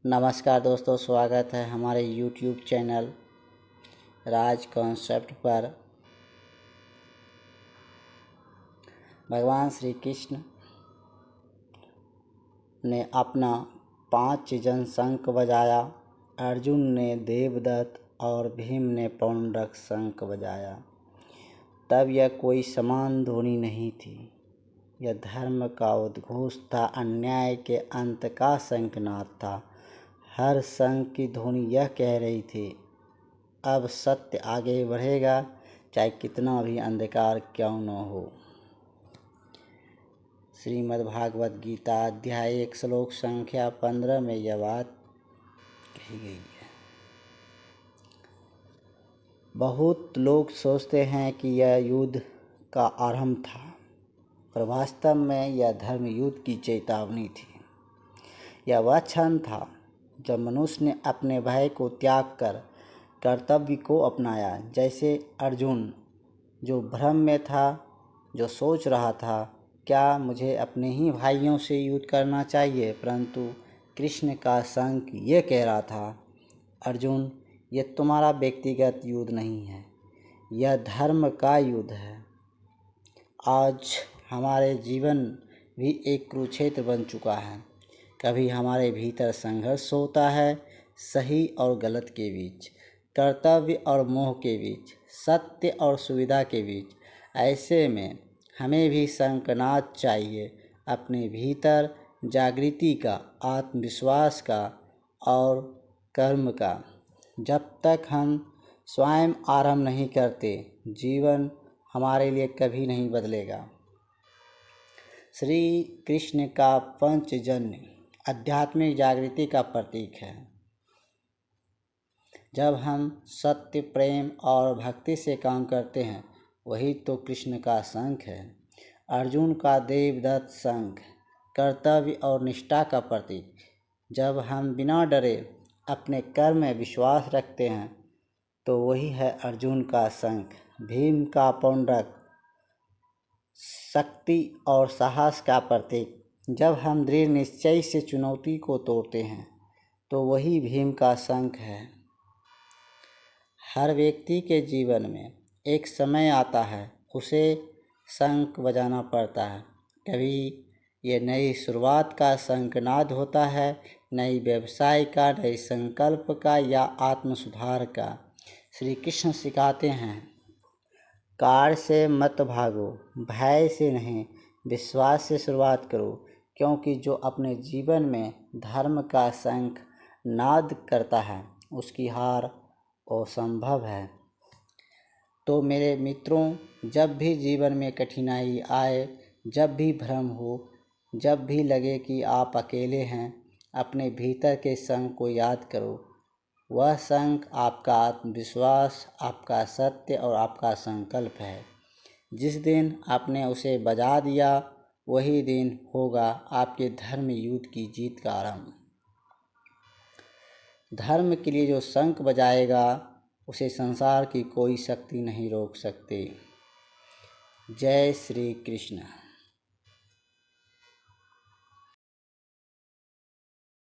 नमस्कार दोस्तों, स्वागत है हमारे YouTube चैनल राज कॉन्सेप्ट पर। भगवान श्री कृष्ण ने अपना 5 जन शंख बजाया। अर्जुन ने देवदत्त और भीम ने पौंड्रक शंख बजाया। तब यह कोई समान ध्वनि नहीं थी, यह धर्म का उद्घोष था, अन्याय के अंत का शंखनाद था। हर शंख की ध्वनि यह कह रही थी, अब सत्य आगे बढ़ेगा, चाहे कितना भी अंधकार क्यों न हो। श्रीमद्भागवत गीता अध्याय 1 श्लोक संख्या 15 में यह बात कही गई है। बहुत लोग सोचते हैं कि यह युद्ध का आरंभ था, पर वास्तव में यह धर्म युद्ध की चेतावनी थी। यह वह क्षण था जब मनुष्य ने अपने भय को त्याग कर कर्तव्य को अपनाया। जैसे अर्जुन जो भ्रम में था, जो सोच रहा था क्या मुझे अपने ही भाइयों से युद्ध करना चाहिए, परंतु कृष्ण का शंख ये कह रहा था, अर्जुन ये तुम्हारा व्यक्तिगत युद्ध नहीं है, यह धर्म का युद्ध है। आज हमारे जीवन भी एक कुरुक्षेत्र बन चुका है। कभी हमारे भीतर संघर्ष होता है, सही और गलत के बीच, कर्तव्य और मोह के बीच, सत्य और सुविधा के बीच। ऐसे में हमें भी शंखनाद चाहिए, अपने भीतर जागृति का, आत्मविश्वास का और कर्म का। जब तक हम स्वयं आरंभ नहीं करते, जीवन हमारे लिए कभी नहीं बदलेगा। श्री कृष्ण का पंचजन्य आध्यात्मिक जागृति का प्रतीक है। जब हम सत्य, प्रेम और भक्ति से काम करते हैं, वही तो कृष्ण का शंख है। अर्जुन का देवदत्त शंख कर्तव्य और निष्ठा का प्रतीक। जब हम बिना डरे अपने कर्म में विश्वास रखते हैं, तो वही है अर्जुन का शंख। भीम का पौंड्रक शक्ति और साहस का प्रतीक। जब हम दृढ़ निश्चय से चुनौती को तोड़ते हैं, तो वही भीम का शंख है। हर व्यक्ति के जीवन में एक समय आता है, उसे शंख बजाना पड़ता है। कभी ये नई शुरुआत का शंखनाद होता है, नई व्यवसाय का, नए संकल्प का या आत्म सुधार का। श्री कृष्ण सिखाते हैं, कार से मत भागो, भय से नहीं, विश्वास से शुरुआत करो, क्योंकि जो अपने जीवन में धर्म का शंख नाद करता है, उसकी हार असंभव है। तो मेरे मित्रों, जब भी जीवन में कठिनाई आए, जब भी भ्रम हो, जब भी लगे कि आप अकेले हैं, अपने भीतर के शंख को याद करो। वह शंख आपका आत्मविश्वास, आपका सत्य और आपका संकल्प है। जिस दिन आपने उसे बजा दिया, वही दिन होगा आपके धर्म युद्ध की जीत का आरंभ। धर्म के लिए जो शंख बजाएगा, उसे संसार की कोई शक्ति नहीं रोक सकती। जय श्री कृष्ण।